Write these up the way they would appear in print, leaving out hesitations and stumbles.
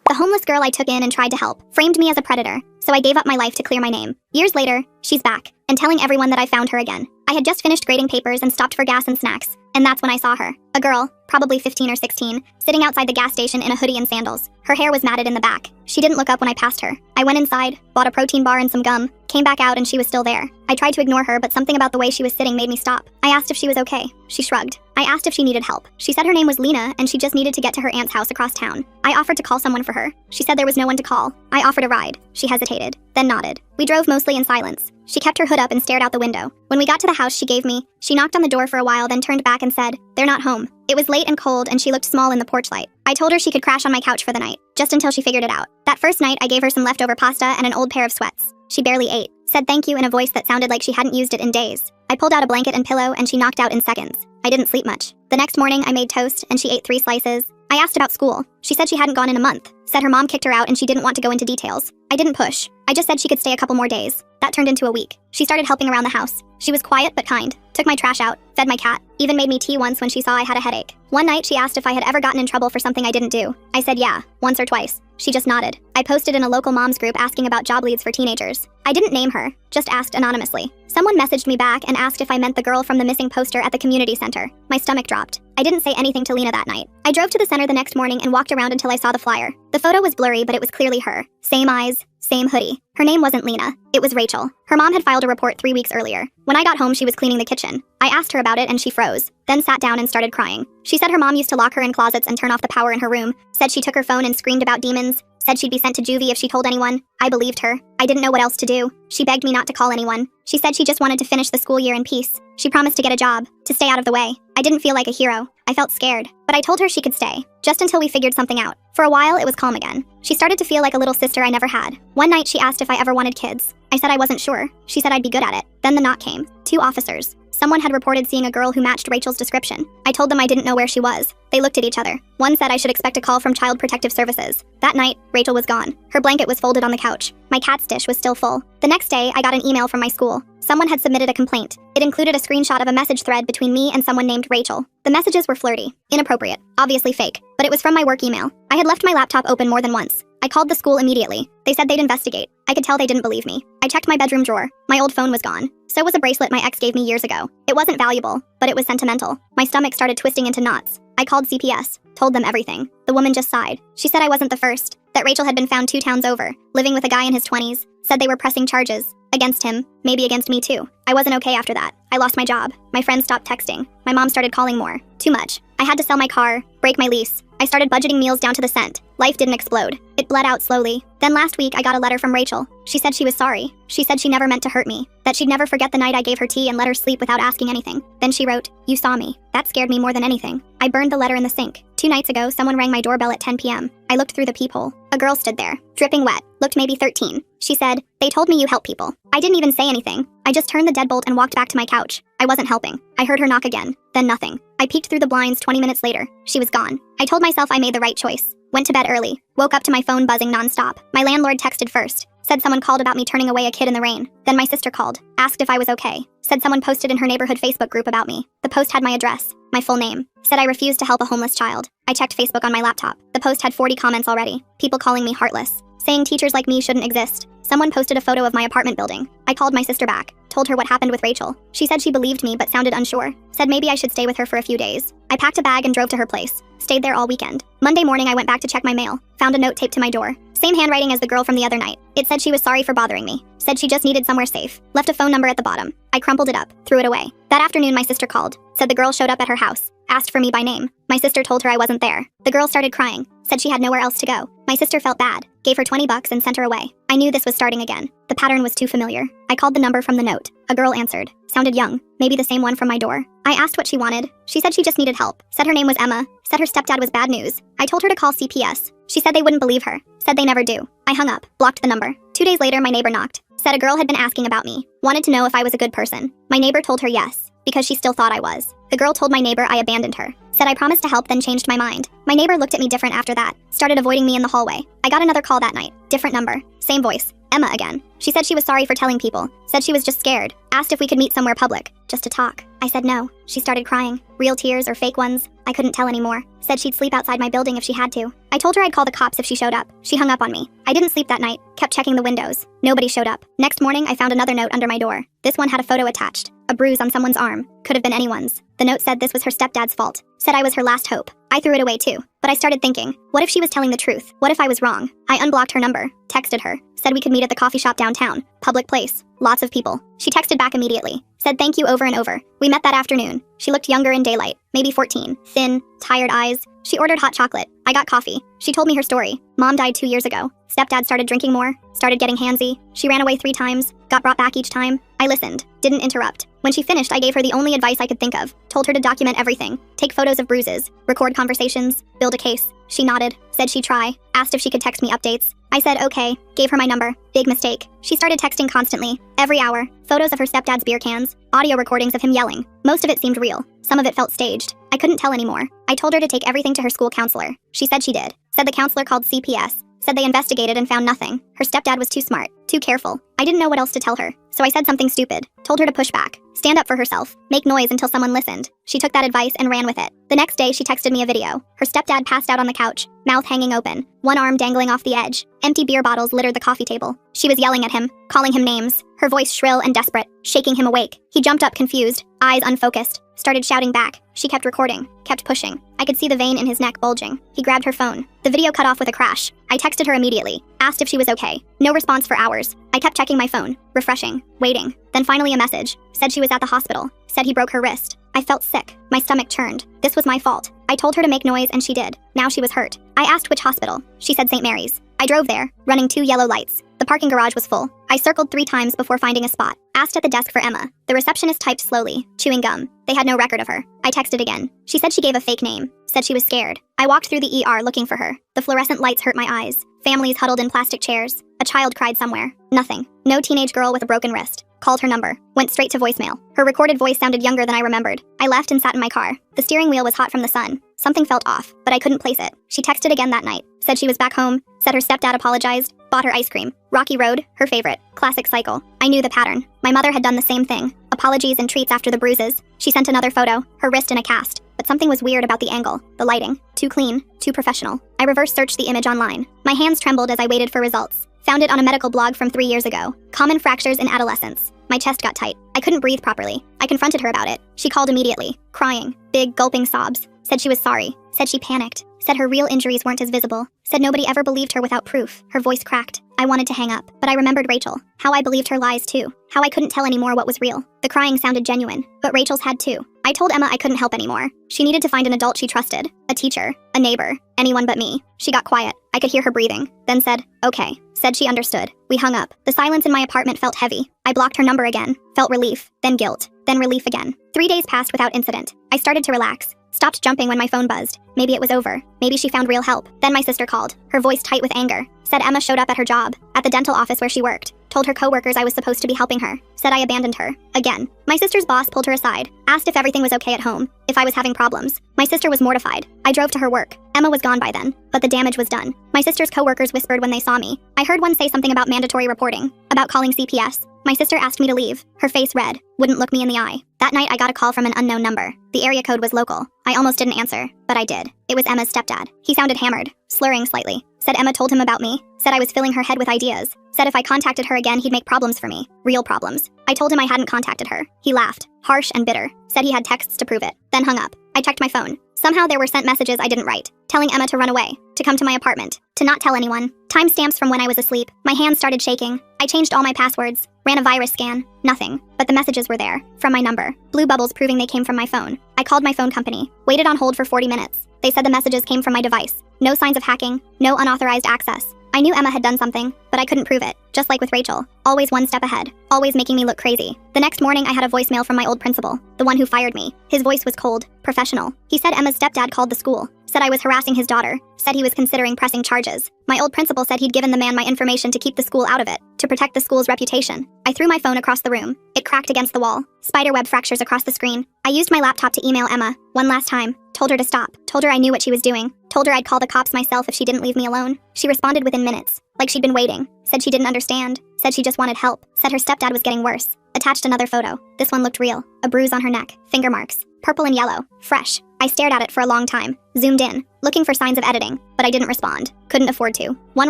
The homeless girl I took in and tried to help framed me as a predator, so I gave up my life to clear my name. Years later, she's back, and telling everyone that I found her again. I had just finished grading papers and stopped for gas and snacks, and that's when I saw her. A girl, probably 15 or 16, sitting outside the gas station in a hoodie and sandals. Her hair was matted in the back. She didn't look up when I passed her. I went inside, bought a protein bar and some gum, came back out and she was still there. I tried to ignore her, but something about the way she was sitting made me stop. I asked if she was okay. She shrugged. I asked if she needed help. She said her name was Lena and she just needed to get to her aunt's house across town. I offered to call someone for her. She said there was no one to call. I offered a ride. She hesitated, then nodded. We drove mostly in silence. She kept her hood up and stared out the window. When we got to the house she gave me, she knocked on the door for a while, then turned back and said, "They're not home." It was late and cold and she looked small in the porch light. I told her she could crash on my couch for the night, just until she figured it out. That first night I gave her some leftover pasta and an old pair of sweats. She barely ate, said thank you in a voice that sounded like she hadn't used it in days. I pulled out a blanket and pillow and she knocked out in seconds. I didn't sleep much. The next morning I made toast and she ate 3 slices. I asked about school. She said she hadn't gone in a month, said her mom kicked her out and she didn't want to go into details. I didn't push. I just said she could stay a couple more days. That turned into a week. She started helping around the house. She was quiet but kind, took my trash out, fed my cat, even made me tea once when she saw I had a headache. One night she asked if I had ever gotten in trouble for something I didn't do. I said yeah, once or twice. She just nodded. I posted in a local moms group asking about job leads for teenagers. I didn't name her, just asked anonymously. Someone messaged me back and asked if I meant the girl from the missing poster at the community center. My stomach dropped. I didn't say anything to Lena that night. I drove to the center the next morning and walked around until I saw the flyer. The photo was blurry, but it was clearly her. Same eyes, same hoodie. Her name wasn't Lena. It was Rachel. Her mom had filed a report 3 weeks earlier. When I got home, she was cleaning the kitchen. I asked her about it and she froze, then sat down and started crying. She said her mom used to lock her in closets and turn off the power in her room, said she took her phone and screamed about demons, said she'd be sent to juvie if she told anyone. I believed her. I didn't know what else to do. She begged me not to call anyone. She said she just wanted to finish the school year in peace. She promised to get a job, to stay out of the way. I didn't feel like a hero. I felt scared, but I told her she could stay, just until we figured something out. For a while, it was calm again. She started to feel like a little sister I never had. One night, she asked if I ever wanted kids. I said I wasn't sure. She said I'd be good at it. Then the knock came. 2 officers. Someone had reported seeing a girl who matched Rachel's description. I told them I didn't know where she was. They looked at each other. One said I should expect a call from Child Protective Services. That night, Rachel was gone. Her blanket was folded on the couch. My cat's dish was still full. The next day, I got an email from my school. Someone had submitted a complaint. It included a screenshot of a message thread between me and someone named Rachel. The messages were flirty, inappropriate, obviously fake, but it was from my work email. I had left my laptop open more than once. I called the school immediately. They said they'd investigate. I could tell they didn't believe me. I checked my bedroom drawer. My old phone was gone. So was a bracelet my ex gave me years ago. It wasn't valuable, but it was sentimental. My stomach started twisting into knots. I called CPS, told them everything. The woman just sighed. She said I wasn't the first, that Rachel had been found 2 towns over, living with a guy in his 20s, said they were pressing charges. Against him, maybe against me too. I wasn't okay after that. I lost my job. My friends stopped texting. My mom started calling more. Too much. I had to sell my car, break my lease. I started budgeting meals down to the cent. Life didn't explode. It bled out slowly. Then last week I got a letter from Rachel. She said she was sorry. She said she never meant to hurt me, that she'd never forget the night I gave her tea and let her sleep without asking anything. Then she wrote, "You saw me." That scared me more than anything. I burned the letter in the sink. 2 nights ago, someone rang my doorbell at 10 p.m. I looked through the peephole. A girl stood there, dripping wet, looked maybe 13. She said, "They told me you help people." I didn't even say anything. I just turned the deadbolt and walked back to my couch. I wasn't helping. I heard her knock again, then nothing. I peeked through the blinds 20 minutes later. She was gone. I told myself I made the right choice. Went to bed early. Woke up to my phone buzzing nonstop. My landlord texted first. Said someone called about me turning away a kid in the rain. Then my sister called. Asked if I was okay. Said someone posted in her neighborhood Facebook group about me. The post had my address, my full name. Said I refused to help a homeless child. I checked Facebook on my laptop. The post had 40 comments already. People calling me heartless. Saying teachers like me shouldn't exist. Someone posted a photo of my apartment building. I called my sister back. Told her what happened with Rachel. She said she believed me but sounded unsure. Said maybe I should stay with her for a few days. I packed a bag and drove to her place. Stayed there all weekend. Monday morning I went back to check my mail. Found a note taped to my door. Same handwriting as the girl from the other night. It said she was sorry for bothering me. Said she just needed somewhere safe. Left a phone number at the bottom. I crumpled it up, threw it away. That afternoon my sister called. Said the girl showed up at her house. Asked for me by name. My sister told her I wasn't there. The girl started crying. Said she had nowhere else to go. My sister felt bad. Gave her $20 and sent her away. I knew this was starting again. The pattern was too familiar. I called the number from the note. A girl answered. Sounded young. Maybe the same one from my door. I asked what she wanted. She said she just needed help. Said her name was Emma. Said her stepdad was bad news. I told her to call CPS. She said they wouldn't believe her. Said they never do. I hung up. Blocked the number. 2 days later my neighbor knocked. Said a girl had been asking about me. Wanted to know if I was a good person. My neighbor told her yes, because she still thought I was. The girl told my neighbor I abandoned her. Said I promised to help, then changed my mind. My neighbor looked at me different after that. Started avoiding me in the hallway. I got another call that night. Different number. Same voice. Emma again. She said she was sorry for telling people, said she was just scared, asked if we could meet somewhere public, just to talk. I said no. She started crying. Real tears or fake ones, I couldn't tell anymore. Said she'd sleep outside my building if she had to. I told her I'd call the cops if she showed up. She hung up on me. I didn't sleep that night, kept checking the windows. Nobody showed up. Next morning, I found another note under my door. This one had a photo attached. A bruise on someone's arm. Could have been anyone's. The note said this was her stepdad's fault. Said I was her last hope. I threw it away too. But I started thinking, what if she was telling the truth? What if I was wrong? I unblocked her number, texted her, said we could meet at the coffee shop downtown. Public place. Lots of people. She texted back immediately. Said thank you over and over. We met that afternoon. She looked younger in daylight. Maybe 14. Thin, tired eyes. She ordered hot chocolate. I got coffee. She told me her story. Mom died 2 years ago. Stepdad started drinking more. Started getting handsy. She ran away 3 times. Got brought back each time. I listened. Didn't interrupt. When she finished, I gave her the only advice I could think of. Told her to document everything. Take photos of bruises. Record conversations. Build a case. She nodded. Said she'd try. Asked if she could text me updates. I said okay. Gave her my number. Big mistake. She started texting constantly. Every hour. Photos of her stepdad's beer cans. Audio recordings of him yelling. Most of it seemed real. Some of it felt staged. I couldn't tell anymore. I told her to take everything to her school counselor. She said she did. Said the counselor called CPS. Said they investigated and found nothing. Her stepdad was too smart. Too careful. I didn't know what else to tell her. So I said something stupid. Told her to push back. Stand up for herself. Make noise until someone listened. She took that advice and ran with it. The next day, she texted me a video. Her stepdad passed out on the couch, mouth hanging open, one arm dangling off the edge. Empty beer bottles littered the coffee table. She was yelling at him, calling him names, her voice shrill and desperate, shaking him awake. He jumped up confused, eyes unfocused, started shouting back. She kept recording, kept pushing. I could see the vein in his neck bulging. He grabbed her phone. The video cut off with a crash. I texted her immediately, asked if she was okay. No response for hours. I kept checking my phone, refreshing, waiting. Then finally a message. Said she was at the hospital. Said he broke her wrist. I felt sick. My stomach churned. This was my fault. I told her to make noise and she did. Now she was hurt. I asked which hospital. She said St. Mary's. I drove there, running 2 yellow lights. The parking garage was full. I circled 3 times before finding a spot. Asked at the desk for Emma. The receptionist typed slowly, chewing gum. They had no record of her. I texted again. She said she gave a fake name. Said she was scared. I walked through the ER looking for her. The fluorescent lights hurt my eyes. Families huddled in plastic chairs. A child cried somewhere. Nothing. No teenage girl with a broken wrist. Called her number. Went straight to voicemail. Her recorded voice sounded younger than I remembered. I left and sat in my car. The steering wheel was hot from the sun. Something felt off, but I couldn't place it. She texted again that night. Said she was back home. Said her stepdad apologized. Bought her ice cream. Rocky Road, her favorite. Classic cycle. I knew the pattern. My mother had done the same thing. Apologies and treats after the bruises. She sent another photo. Her wrist in a cast. But something was weird about the angle. The lighting. Too clean. Too professional. I reverse searched the image online. My hands trembled as I waited for results. Found it on a medical blog from 3 years ago. Common fractures in adolescence. My chest got tight. I couldn't breathe properly. I confronted her about it. She called immediately, crying, big gulping sobs. Said she was sorry. Said she panicked. Said her real injuries weren't as visible. Said nobody ever believed her without proof. Her voice cracked. I wanted to hang up, but I remembered Rachel. How I believed her lies too. How I couldn't tell anymore what was real. The crying sounded genuine, but Rachel's had too. I told Emma I couldn't help anymore. She needed to find an adult she trusted. A teacher. A neighbor. Anyone but me. She got quiet. I could hear her breathing. Then said, okay. Said she understood. We hung up. The silence in my apartment felt heavy. I blocked her number again. Felt relief. Then guilt. Then relief again. 3 days passed without incident. I started to relax. Stopped jumping when my phone buzzed. Maybe it was over. Maybe she found real help. Then my sister called, her voice tight with anger. Said Emma showed up at her job, at the dental office where she worked. Told her coworkers I was supposed to be helping her. Said I abandoned her. Again. My sister's boss pulled her aside. Asked if everything was okay at home. If I was having problems. My sister was mortified. I drove to her work. Emma was gone by then. But the damage was done. My sister's coworkers whispered when they saw me. I heard one say something about mandatory reporting. About calling CPS. My sister asked me to leave. Her face red. Wouldn't look me in the eye. That night I got a call from an unknown number. The area code was local. I almost didn't answer, but I did. It was Emma's stepdad. He sounded hammered, slurring slightly. Said Emma told him about me. Said I was filling her head with ideas. Said if I contacted her again, he'd make problems for me. Real problems. I told him I hadn't contacted her. He laughed, harsh and bitter. Said he had texts to prove it. Then hung up. I checked my phone. Somehow there were sent messages I didn't write, telling Emma to run away, to come to my apartment, to not tell anyone. Timestamps from when I was asleep. My hands started shaking. I changed all my passwords. Ran a virus scan. Nothing. But the messages were there. From my number. Blue bubbles proving they came from my phone. I called my phone company. Waited on hold for 40 minutes. They said the messages came from my device. No signs of hacking. No unauthorized access. I knew Emma had done something, but I couldn't prove it. Just like with Rachel. Always one step ahead. Always making me look crazy. The next morning I had a voicemail from my old principal. The one who fired me. His voice was cold. Professional. He said Emma's stepdad called the school. Said I was harassing his daughter. Said he was considering pressing charges. My old principal said he'd given the man my information to keep the school out of it. To to protect the school's reputation. I threw my phone across the room. It cracked against the wall. Spiderweb fractures across the screen. I used my laptop to email Emma one last time. Told her to stop. Told her I knew what she was doing. Told her I'd call the cops myself if she didn't leave me alone. She responded within minutes, like she'd been waiting. Said she didn't understand. Said she just wanted help. Said her stepdad was getting worse. Attached another photo. This one looked real. A bruise on her neck. Finger marks. Purple and yellow. Fresh. I stared at it for a long time. Zoomed in, looking for signs of editing, but I didn't respond. Couldn't afford to. One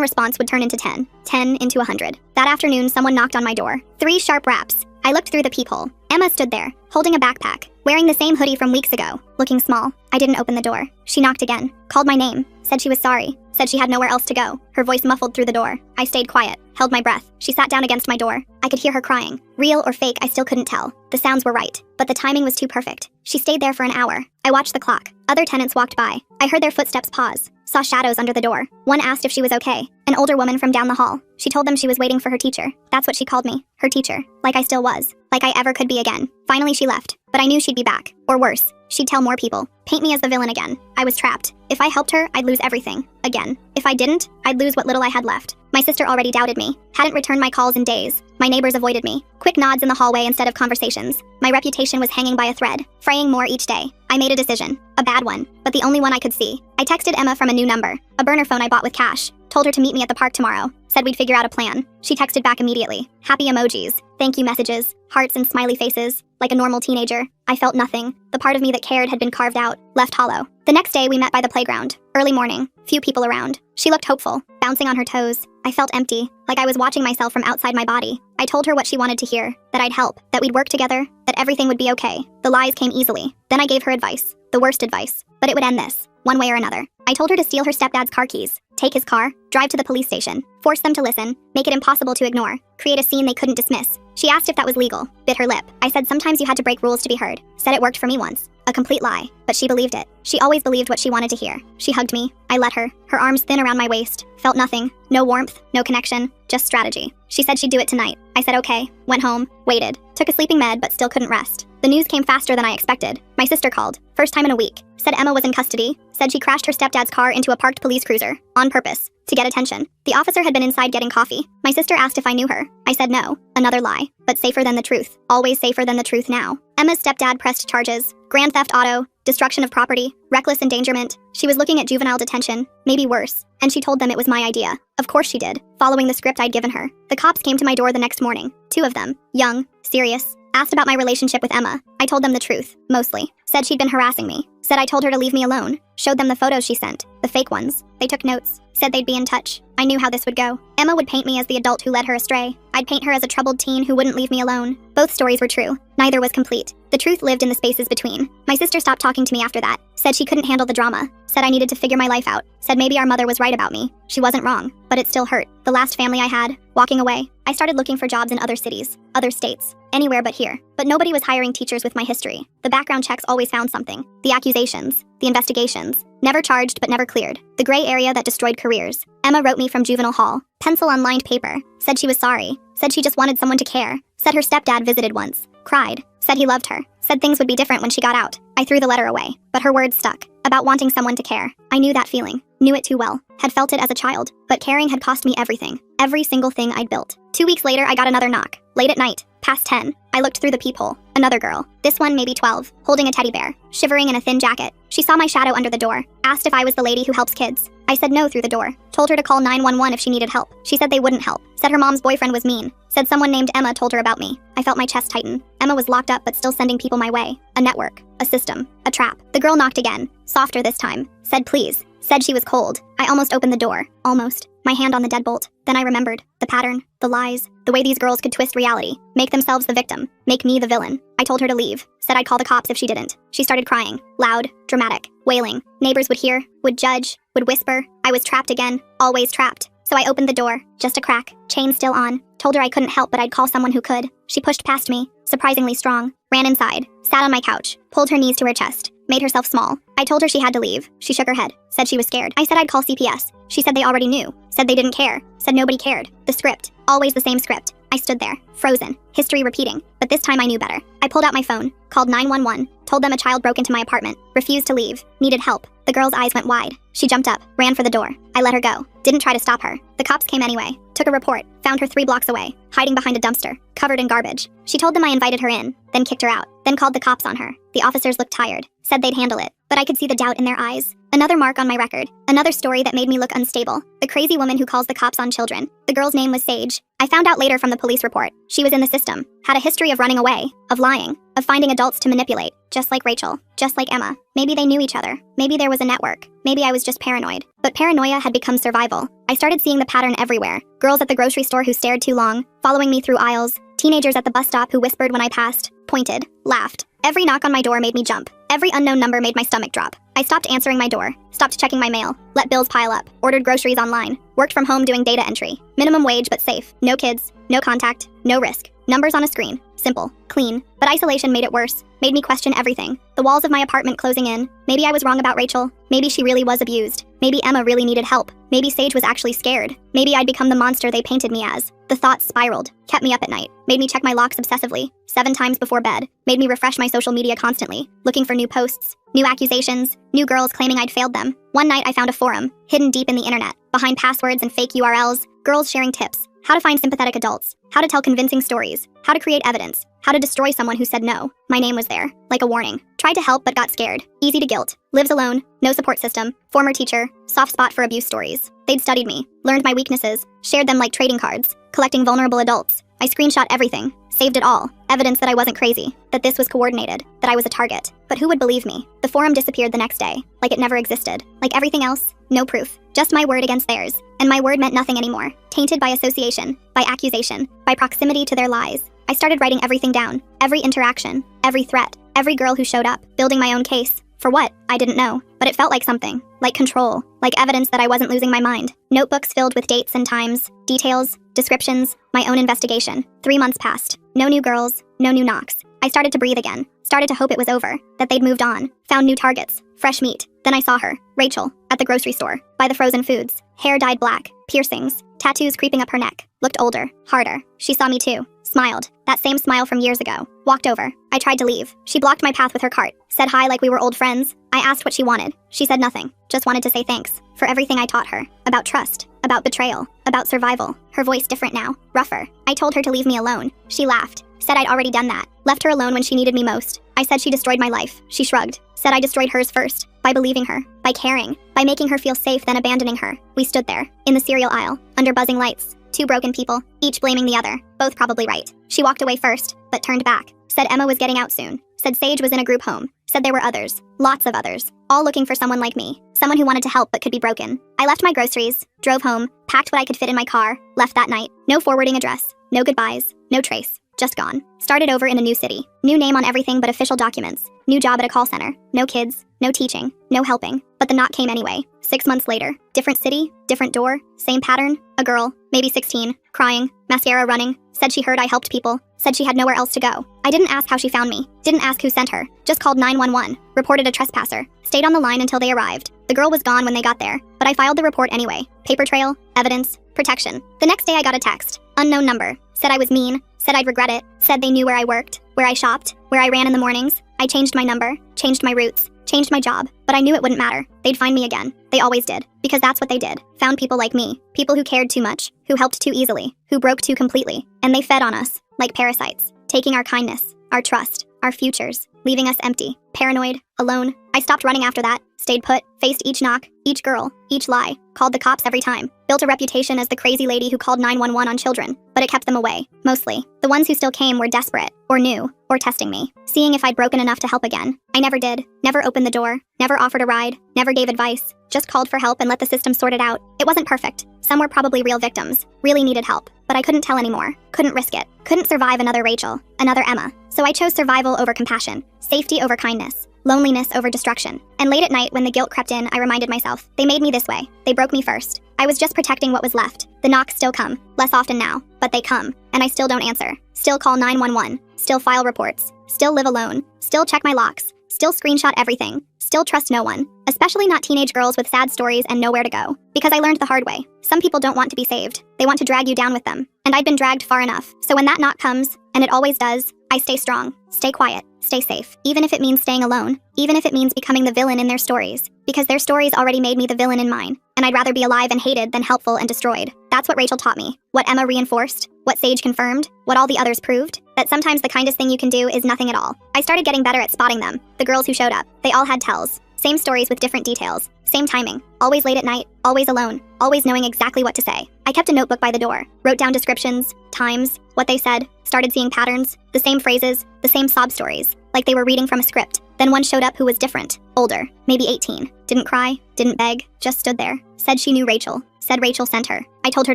response would turn into 10. 10 into 100. That afternoon, someone knocked on my door. 3 sharp raps. I looked through the peephole. Emma stood there, holding a backpack, wearing the same hoodie from weeks ago, looking small. I didn't open the door. She knocked again, called my name, said she was sorry, said she had nowhere else to go. Her voice muffled through the door. I stayed quiet, held my breath. She sat down against my door. I could hear her crying. Real or fake, I still couldn't tell. The sounds were right, but the timing was too perfect. She stayed there for an hour. I watched the clock. Other tenants walked by. I heard their footsteps pause. Saw shadows under the door. One asked if she was okay. An older woman from down the hall. She told them she was waiting for her teacher. That's what she called me. Her teacher. Like I still was. Like I ever could be again. Finally she left. But I knew she'd be back. Or worse. She'd tell more people. Paint me as the villain again. I was trapped. If I helped her, I'd lose everything. Again. If I didn't, I'd lose what little I had left. My sister already doubted me. Hadn't returned my calls in days. My neighbors avoided me. Quick nods in the hallway instead of conversations. My reputation was hanging by a thread, fraying more each day. I made a decision. A bad one, but the only one I could see. I texted Emma from a new number. A burner phone I bought with cash. Told her to meet me at the park tomorrow. Said we'd figure out a plan. She texted back immediately. Happy emojis. Thank you messages. Hearts and smiley faces. Like a normal teenager. I felt nothing. The part of me that cared had been carved out. Left hollow. The next day we met by the playground. Early morning. Few people around. She looked hopeful. Bouncing on her toes. I felt empty. Like I was watching myself from outside my body. I told her what she wanted to hear. That I'd help. That we'd work together. That everything would be okay. The lies came easily. Then I gave her advice. The worst advice. But it would end this. One way or another. I told her to steal her stepdad's car keys. Take his car. Drive to the police station. Force them to listen. Make it impossible to ignore. Create a scene they couldn't dismiss. She asked if that was legal. Bit her lip. I said sometimes you had to break rules to be heard. Said it worked for me once. A complete lie. But she believed it. She always believed what she wanted to hear. She hugged me. I let her. Her arms thin around my waist. Felt nothing. No warmth. No connection. Just strategy. She said she'd do it tonight. I said okay. Went home. Waited. Took a sleeping med but still couldn't rest. The news came faster than I expected. My sister called. First time in a week. Said Emma was in custody. Said she crashed her stepdad's car into a parked police cruiser. On purpose. To get attention. The officer had been inside getting coffee. My sister asked if I knew her. I said no. Another lie. But safer than the truth. Always safer than the truth now. Emma's stepdad pressed charges. Grand theft auto. Destruction of property. Reckless endangerment. She was looking at juvenile detention. Maybe worse. And she told them it was my idea. Of course she did. Following the script I'd given her. The cops came to my door the next morning. 2 of them. Young. Serious. Asked about my relationship with Emma. I told them the truth. Mostly. Said she'd been harassing me. Said I told her to leave me alone. Showed them the photos she sent. The fake ones. They took notes. Said they'd be in touch. I knew how this would go. Emma would paint me as the adult who led her astray. I'd paint her as a troubled teen who wouldn't leave me alone. Both stories were true. Neither was complete. The truth lived in the spaces between. My sister stopped talking to me after that. Said she couldn't handle the drama. Said I needed to figure my life out. Said maybe our mother was right about me. She wasn't wrong. But it still hurt. The last family I had. Walking away. I started looking for jobs in other cities. Other states. Anywhere but here. But nobody was hiring teachers with my history. The background checks always found something. The accusations. The investigations. Never charged but never cleared. The gray area that destroyed careers. Emma wrote me from juvenile hall. Pencil on lined paper. Said she was sorry. Said she just wanted someone to care. Said her stepdad visited once. Cried. Said he loved her. Said things would be different when she got out. I threw the letter away. But her words stuck. About wanting someone to care. I knew that feeling. Knew it too well. Had felt it as a child. But caring had cost me everything. Every single thing I'd built. 2 weeks later I got another knock. Late at night. Past 10. I looked through the peephole. Another girl. This one maybe 12. Holding a teddy bear. Shivering in a thin jacket. She saw my shadow under the door. Asked if I was the lady who helps kids. I said no through the door. Told her to call 911 if she needed help. She said they wouldn't help. Said her mom's boyfriend was mean. Said someone named Emma told her about me. I felt my chest tighten. Emma was locked up but still sending people my way. A network. A system. A trap. The girl knocked again. Softer this time. Said please. Said she was cold. I almost opened the door. Almost. My hand on the deadbolt. Then I remembered. The pattern. The lies. The way these girls could twist reality. Make themselves the victim. Make me the villain. I told her to leave. Said I'd call the cops if she didn't. She started crying. Loud. Dramatic. Wailing. Neighbors would hear. Would judge. Would whisper. I was trapped again. Always trapped. So I opened the door. Just a crack. Chain still on. Told her I couldn't help but I'd call someone who could. She pushed past me. Surprisingly strong. Ran inside. Sat on my couch. Pulled her knees to her chest. Made herself small. I told her she had to leave. She shook her head. Said she was scared. I said I'd call CPS. She said they already knew. Said they didn't care. Said nobody cared. The script. Always the same script. I stood there. Frozen. History repeating. But this time I knew better. I pulled out my phone. Called 911. Told them a child broke into my apartment. Refused to leave. Needed help. The girl's eyes went wide. She jumped up, ran for the door. I let her go. Didn't try to stop her. The cops came anyway. Took a report. Found her 3 blocks away, hiding behind a dumpster, covered in garbage. She told them I invited her in, then kicked her out, then called the cops on her. The officers looked tired, said they'd handle it, but I could see the doubt in their eyes. Another mark on my record. Another story that made me look unstable. The crazy woman who calls the cops on children. The girl's name was Sage. I found out later from the police report. She was in the system, had a history of running away, of lying, of finding adults to manipulate, just like Rachel, just like Emma. Maybe they knew each other. Maybe there was a network. Maybe I was just paranoid. But paranoia had become survival. I started seeing the pattern everywhere. Girls at the grocery store who stared too long, following me through aisles, teenagers at the bus stop who whispered when I passed, pointed, laughed. Every knock on my door made me jump. Every unknown number made my stomach drop. I stopped answering my door, stopped checking my mail, let bills pile up, ordered groceries online, worked from home doing data entry. Minimum wage but safe. No kids, no contact, no risk. Numbers on a screen. Simple, clean. But isolation made it worse, made me question everything. The walls of my apartment closing in. Maybe I was wrong about Rachel. Maybe she really was abused. Maybe Emma really needed help. Maybe Sage was actually scared. Maybe I'd become the monster they painted me as. The thoughts spiraled, kept me up at night, made me check my locks obsessively, 7 times before bed, made me refresh my social media constantly, looking for new posts, new accusations, new girls claiming I'd failed them. One night I found a forum, hidden deep in the internet, behind passwords and fake URLs, girls sharing tips, how to find sympathetic adults, how to tell convincing stories, how to create evidence, how to destroy someone who said no. My name was there, like a warning. Tried to help but got scared. Easy to guilt. Lives alone, no support system, former teacher, soft spot for abuse stories. They'd studied me, learned my weaknesses, shared them like trading cards, collecting vulnerable adults. I screenshot everything, saved it all. Evidence that I wasn't crazy, that this was coordinated, that I was a target. But who would believe me? The forum disappeared the next day, like it never existed. Like everything else, no proof. Just my word against theirs. And my word meant nothing anymore. Tainted by association, by accusation, by proximity to their lies. I started writing everything down. Every interaction, every threat, every girl who showed up, building my own case. For what? I didn't know. But it felt like something. Like control. Like evidence that I wasn't losing my mind. Notebooks filled with dates and times, details, descriptions, my own investigation. 3 months passed. No new girls, no new knocks. I started to breathe again. Started to hope it was over. That they'd moved on. Found new targets. Fresh meat. Then I saw her, Rachel, at the grocery store, by the frozen foods. Hair dyed black, piercings, tattoos creeping up her neck. Looked older, harder. She saw me too. Smiled. That same smile from years ago. Walked over. I tried to leave. She blocked my path with her cart. Said hi like we were old friends. I asked what she wanted. She said nothing. Just wanted to say thanks for everything I taught her. About trust. About betrayal. About survival. Her voice different now. Rougher. I told her to leave me alone. She laughed. Said I'd already done that. Left her alone when she needed me most. I said she destroyed my life. She shrugged. Said I destroyed hers first. By believing her. By caring. By making her feel safe then abandoning her. We stood there. In the cereal aisle. Under buzzing lights. 2 broken people. Each blaming the other. Both probably right. She walked away first. But turned back. Said Emma was getting out soon. Said Sage was in a group home. Said there were others. Lots of others. All looking for someone like me. Someone who wanted to help but could be broken. I left my groceries. Drove home. Packed what I could fit in my car. Left that night. No forwarding address. No goodbyes. No trace. Just gone. Started over in a new city. New name on everything but official documents. New job at a call center. No kids. No teaching. No helping. But the knock came anyway. 6 months later. Different city. Different door. Same pattern. A girl. Maybe 16. Crying. Mascara running. Said she heard I helped people. Said she had nowhere else to go. I didn't ask how she found me. Didn't ask who sent her. Just called 911. Reported a trespasser. Stayed on the line until they arrived. The girl was gone when they got there. But I filed the report anyway. Paper trail. Evidence. Protection. The next day I got a text. Unknown number. Said I was mean. Said I'd regret it. Said they knew where I worked. Where I shopped. Where I ran in the mornings. I changed my number. Changed my routes. Changed my job. But I knew it wouldn't matter. They'd find me again. They always did. Because that's what they did. Found people like me. People who cared too much. Who helped too easily. Who broke too completely. And they fed on us. Like parasites. Taking our kindness. Our trust. Our futures. Leaving us empty. Paranoid. Alone. I stopped running after that. Stayed put. Faced each knock. Each girl. Each lie. Called the cops every time. Built a reputation as the crazy lady who called 911 on children. But it kept them away. Mostly. The ones who still came were desperate. Or knew. Or testing me. Seeing if I'd broken enough to help again. I never did. Never opened the door. Never offered a ride. Never gave advice. Just called for help and let the system sort it out. It wasn't perfect. Some were probably real victims. Really needed help. But I couldn't tell anymore. Couldn't risk it. Couldn't survive another Rachel. Another Emma. So I chose survival over compassion. Safety over kindness. Loneliness over destruction. And late at night when the guilt crept in, I reminded myself, they made me this way. They broke me first. I was just protecting what was left. The knocks still come. Less often now. But they come. And I still don't answer. Still call 911. Still file reports. Still live alone. Still check my locks. Still screenshot everything. Still trust no one. Especially not teenage girls with sad stories and nowhere to go. Because I learned the hard way. Some people don't want to be saved. They want to drag you down with them. And I'd been dragged far enough. So when that knock comes, and it always does, I stay strong, stay quiet, stay safe, even if it means staying alone, even if it means becoming the villain in their stories, because their stories already made me the villain in mine, and I'd rather be alive and hated than helpful and destroyed. That's what Rachel taught me, what Emma reinforced, what Sage confirmed, what all the others proved, that sometimes the kindest thing you can do is nothing at all. I started getting better at spotting them, the girls who showed up. They all had tells. Same stories with different details. Same timing. Always late at night, always alone, always knowing exactly what to say. I kept a notebook by the door, wrote down descriptions, times, what they said, started seeing patterns, the same phrases, the same sob stories, like they were reading from a script. Then one showed up who was different, older, maybe 18. Didn't cry, didn't beg, just stood there. Said she knew Rachel. Said Rachel sent her. I told her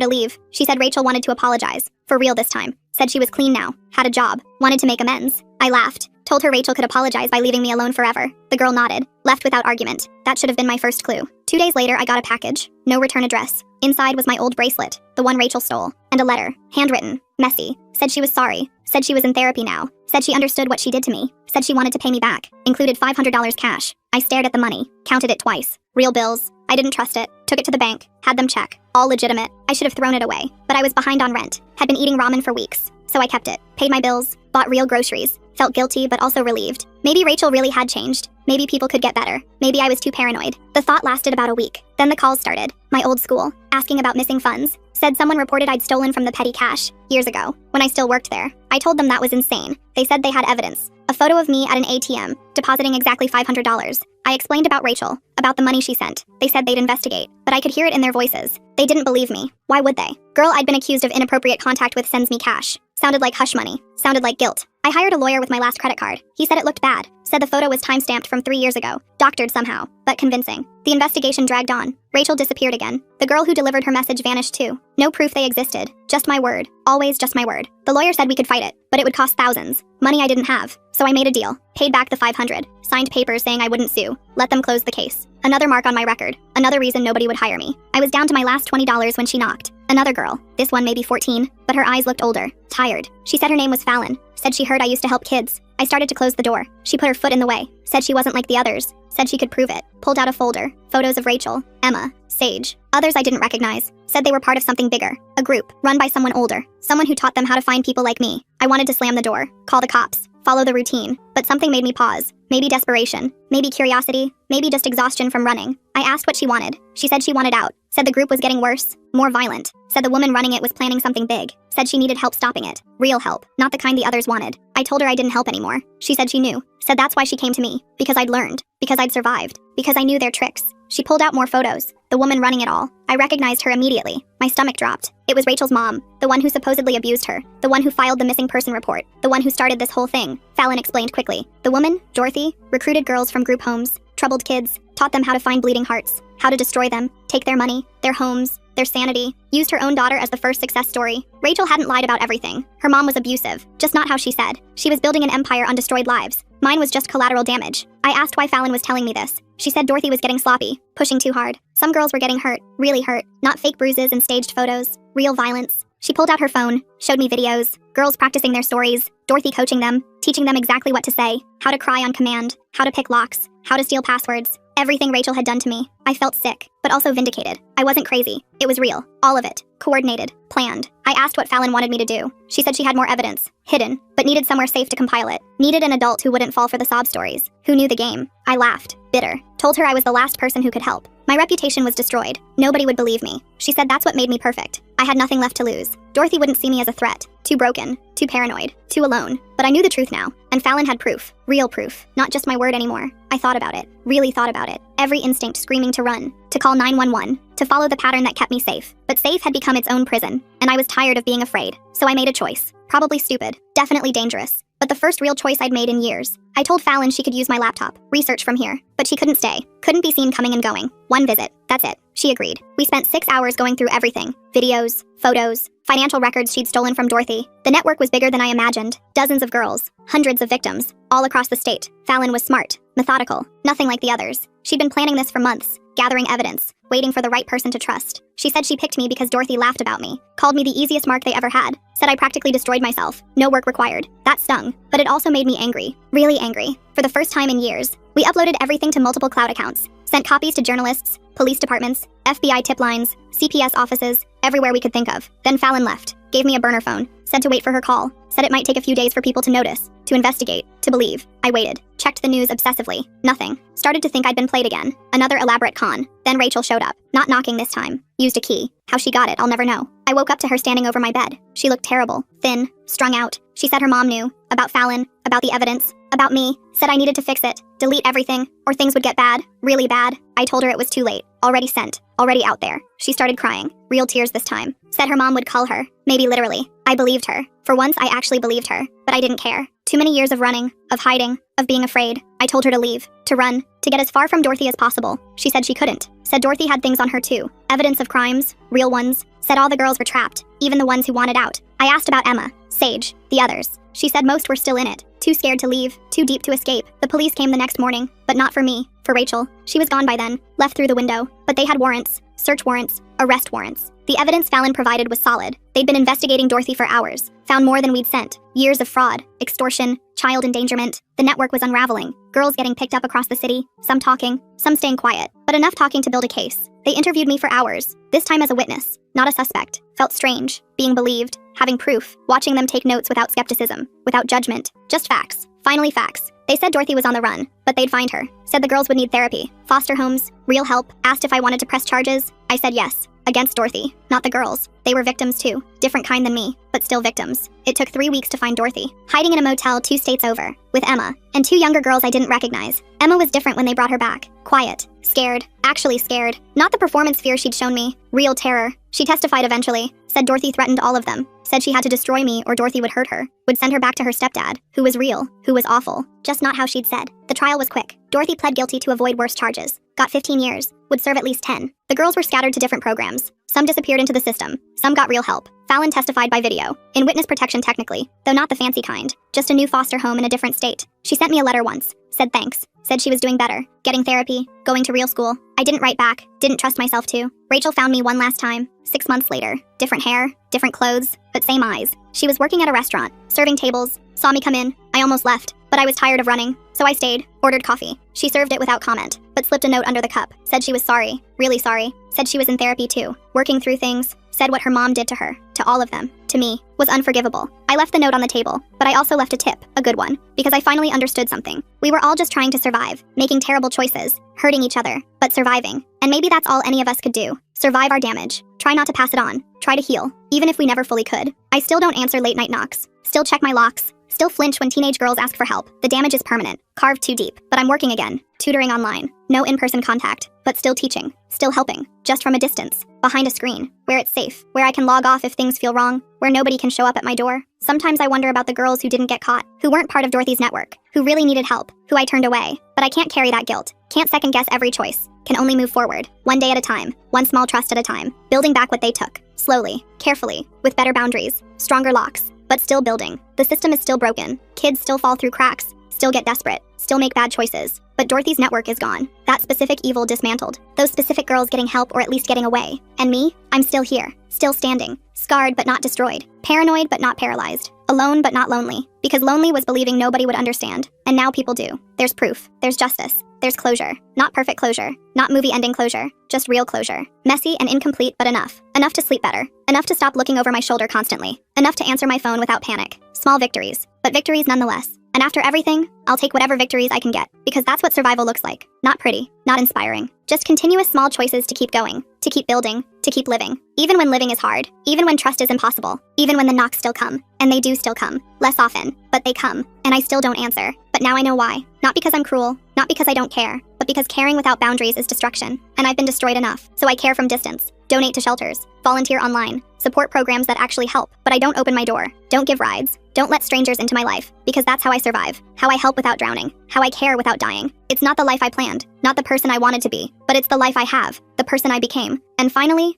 to leave. She said Rachel wanted to apologize. For real this time. Said she was clean now, had a job, wanted to make amends. I laughed. Told her Rachel could apologize by leaving me alone forever. The girl nodded, left without argument. That should have been my first clue. 2 days later, I got a package. No return address. Inside was my old bracelet, the one Rachel stole, and a letter, handwritten, messy. Said she was sorry. Said she was in therapy now. Said she understood what she did to me. Said she wanted to pay me back. Included $500 cash. I stared at the money, counted it twice. Real bills. I didn't trust it. Took it to the bank. Had them check. All legitimate. I should have thrown it away. But I was behind on rent. Had been eating ramen for weeks. So I kept it. Paid my bills. Bought real groceries. Felt guilty but also relieved. Maybe Rachel really had changed. Maybe people could get better. Maybe I was too paranoid. The thought lasted about a week. Then the calls started. My old school. Asking about missing funds. Said someone reported I'd stolen from the petty cash. Years ago. When I still worked there. I told them that was insane. They said they had evidence. A photo of me at an ATM, depositing exactly $500. I explained about Rachel, about the money she sent. They said they'd investigate, but I could hear it in their voices. They didn't believe me. Why would they? Girl I'd been accused of inappropriate contact with sends me cash. Sounded like hush money. Sounded like guilt. I hired a lawyer with my last credit card. He said it looked bad. Said the photo was time-stamped from 3 years ago. Doctored somehow, but convincing. The investigation dragged on. Rachel disappeared again. The girl who delivered her message vanished too. No proof they existed. Just my word. Always just my word. The lawyer said we could fight it, but it would cost thousands. Money I didn't have. So I made a deal. Paid back the $500. Signed papers saying I wouldn't sue. Let them close the case. Another mark on my record. Another reason nobody would hire me. I was down to my last $20 when she knocked. Another girl. This one maybe 14, but her eyes looked older. Tired. She said her name was Fallon. Said she heard I used to help kids. I started to close the door. She put her foot in the way. Said she wasn't like the others. Said she could prove it. Pulled out a folder. Photos of Rachel, Emma, Sage. Others I didn't recognize. Said they were part of something bigger. A group, run by someone older. Someone who taught them how to find people like me. I wanted to slam the door. Call the cops. Follow the routine. But something made me pause. Maybe desperation. Maybe curiosity. Maybe just exhaustion from running. I asked what she wanted. She said she wanted out. Said the group was getting worse. More violent. Said the woman running it was planning something big. Said she needed help stopping it. Real help. Not the kind the others wanted. I told her I didn't help anymore. She said she knew. Said that's why she came to me. Because I'd learned. Because I'd survived. Because I knew their tricks. She pulled out more photos. The woman running it all. I recognized her immediately. My stomach dropped. It was Rachel's mom. The one who supposedly abused her. The one who filed the missing person report. The one who started this whole thing. Fallon explained quickly. The woman, Dorothy, recruited girls from group homes. Troubled kids. Taught them how to find bleeding hearts. How to destroy them. Take their money. Their homes. Their sanity. Used her own daughter as the first success story. Rachel hadn't lied about everything. Her mom was abusive. Just not how she said. She was building an empire on destroyed lives. Mine was just collateral damage. I asked why Fallon was telling me this. She said Dorothy was getting sloppy, pushing too hard. Some girls were getting hurt, really hurt. Not fake bruises and staged photos. Real violence. She pulled out her phone, showed me videos. Girls practicing their stories. Dorothy coaching them, teaching them exactly what to say. How to cry on command. How to pick locks. How to steal passwords. Everything Rachel had done to me. I felt sick, but also vindicated. I wasn't crazy. It was real. All of it. Coordinated. Planned. I asked what Fallon wanted me to do. She said she had more evidence. Hidden. But needed somewhere safe to compile it. Needed an adult who wouldn't fall for the sob stories. Who knew the game. I laughed. Bitter. Told her I was the last person who could help. My reputation was destroyed. Nobody would believe me. She said that's what made me perfect. I had nothing left to lose. Dorothy wouldn't see me as a threat. Too broken. Too paranoid. Too alone. But I knew the truth now. And Fallon had proof. Real proof. Not just my word anymore. I thought about it. Really thought about it. Every instinct screaming to run. To call 911. To follow the pattern that kept me safe. But safe had become its own prison. And I was tired of being afraid. So I made a choice. Probably stupid. Definitely dangerous. But the first real choice I'd made in years. I told Fallon she could use my laptop, research from here, but she couldn't stay. Couldn't be seen coming and going. One visit. That's it. She agreed. We spent 6 hours going through everything. Videos, photos, financial records she'd stolen from Dorothy. The network was bigger than I imagined. Dozens of girls. Hundreds of victims. All across the state. Fallon was smart. Methodical. Nothing like the others. She'd been planning this for months. Gathering evidence. Waiting for the right person to trust. She said she picked me because Dorothy laughed about me. Called me the easiest mark they ever had. Said I practically destroyed myself. No work required. That stung. But it also made me angry. Really angry. For the first time in years. We uploaded everything to multiple cloud accounts. Sent copies to journalists, police departments, FBI tip lines, CPS offices, everywhere we could think of. Then Fallon left, gave me a burner phone, said to wait for her call, said it might take a few days for people to notice, to investigate, to believe. I waited, checked the news obsessively. Nothing. Started to think I'd been played again. Another elaborate con. Then Rachel showed up. Not knocking this time. Used a key. How she got it, I'll never know. I woke up to her standing over my bed. She looked terrible. Thin. Strung out. She said her mom knew. About Fallon. About the evidence. About me. Said I needed to fix it. Delete everything. Or things would get bad. Really bad. I told her it was too late. Already sent. Already out there. She started crying. Real tears this time. Said her mom would call her. Maybe literally. I believed her. For once, I actually believed her. But I didn't care. Too many years of running, of hiding, of being afraid. I told her to leave, to run, to get as far from Dorothy as possible. She said she couldn't. Said Dorothy had things on her too. Evidence of crimes, real ones. Said all the girls were trapped, even the ones who wanted out. I asked about Emma, Sage, the others. She said most were still in it. Too scared to leave, too deep to escape. The police came the next morning, but not for me, for Rachel. She was gone by then, left through the window. But they had warrants, search warrants, arrest warrants. The evidence Fallon provided was solid. They'd been investigating Dorothy for hours. Found more than we'd sent. Years of fraud, extortion, child endangerment. The network was unraveling. Girls getting picked up across the city, some talking, some staying quiet, but enough talking to build a case. They interviewed me for hours, this time as a witness, not a suspect. Felt strange, being believed, having proof, watching them take notes without skepticism, without judgment, just facts. Finally facts. They said Dorothy was on the run, but they'd find her. Said the girls would need therapy, foster homes, real help. Asked if I wanted to press charges. I said yes. Against Dorothy, not the girls. They were victims too. Different kind than me, but still victims. It took 3 weeks to find Dorothy, hiding in a motel 2 states over, with Emma, and 2 younger girls I didn't recognize. Emma was different when they brought her back. Quiet, scared, actually scared. Not the performance fear she'd shown me, real terror. She testified eventually, said Dorothy threatened all of them, said she had to destroy me or Dorothy would hurt her, would send her back to her stepdad, who was real, who was awful, just not how she'd said. The trial was quick. Dorothy pled guilty to avoid worse charges. Got 15 years, would serve at least 10. The girls were scattered to different programs. Some disappeared into the system, some got real help. Fallon testified by video, in witness protection technically, though not the fancy kind, just a new foster home in a different state. She sent me a letter once, said thanks, said she was doing better, getting therapy, going to real school. I didn't write back, didn't trust myself to. Rachel found me one last time, 6 months later. Different hair, different clothes, but same eyes. She was working at a restaurant, serving tables, saw me come in. I almost left, but I was tired of running, so I stayed, ordered coffee. She served it without comment, but slipped a note under the cup, said she was sorry, really sorry, said she was in therapy too, working through things, said what her mom did to her, to all of them, to me, was unforgivable. I left the note on the table, but I also left a tip, a good one, because I finally understood something. We were all just trying to survive, making terrible choices, hurting each other, but surviving. And maybe that's all any of us could do. Survive our damage. Try not to pass it on. Try to heal, even if we never fully could. I still don't answer late night knocks. Still check my locks. Still flinch when teenage girls ask for help. The damage is permanent, carved too deep. But I'm working again, tutoring online. No in-person contact, but still teaching, still helping, just from a distance, behind a screen, where it's safe, where I can log off if things feel wrong, where nobody can show up at my door. Sometimes I wonder about the girls who didn't get caught, who weren't part of Dorothy's network, who really needed help, who I turned away. But I can't carry that guilt, can't second guess every choice, can only move forward, one day at a time, one small trust at a time, building back what they took, slowly, carefully, with better boundaries, stronger locks, but still building. The system is still broken, kids still fall through cracks, still get desperate, still make bad choices. But Dorothy's network is gone. That specific evil dismantled. Those specific girls getting help or at least getting away. And me? I'm still here. Still standing. Scarred but not destroyed. Paranoid but not paralyzed. Alone but not lonely. Because lonely was believing nobody would understand. And now people do. There's proof. There's justice. There's closure. Not perfect closure. Not movie ending closure. Just real closure. Messy and incomplete, but enough. Enough to sleep better. Enough to stop looking over my shoulder constantly. Enough to answer my phone without panic. Small victories. But victories nonetheless. And after everything, I'll take whatever victories I can get, because that's what survival looks like. Not pretty, not inspiring. Just continuous small choices to keep going, to keep building, to keep living. Even when living is hard, even when trust is impossible, even when the knocks still come, and they do still come. Less often, but they come, and I still don't answer. But now I know why. Not because I'm cruel, not because I don't care, but because caring without boundaries is destruction, and I've been destroyed enough. So I care from distance, donate to shelters, volunteer online, support programs that actually help, but I don't open my door, don't give rides, don't let strangers into my life, because that's how I survive, how I help without drowning, how I care without dying. It's not the life I planned, not the person I wanted to be, but it's the life I have, the person I became. And finally,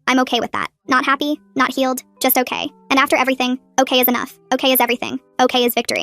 I'm okay with that. Not happy, not healed, just okay. And after everything, okay is enough. Okay is everything. Okay is victory.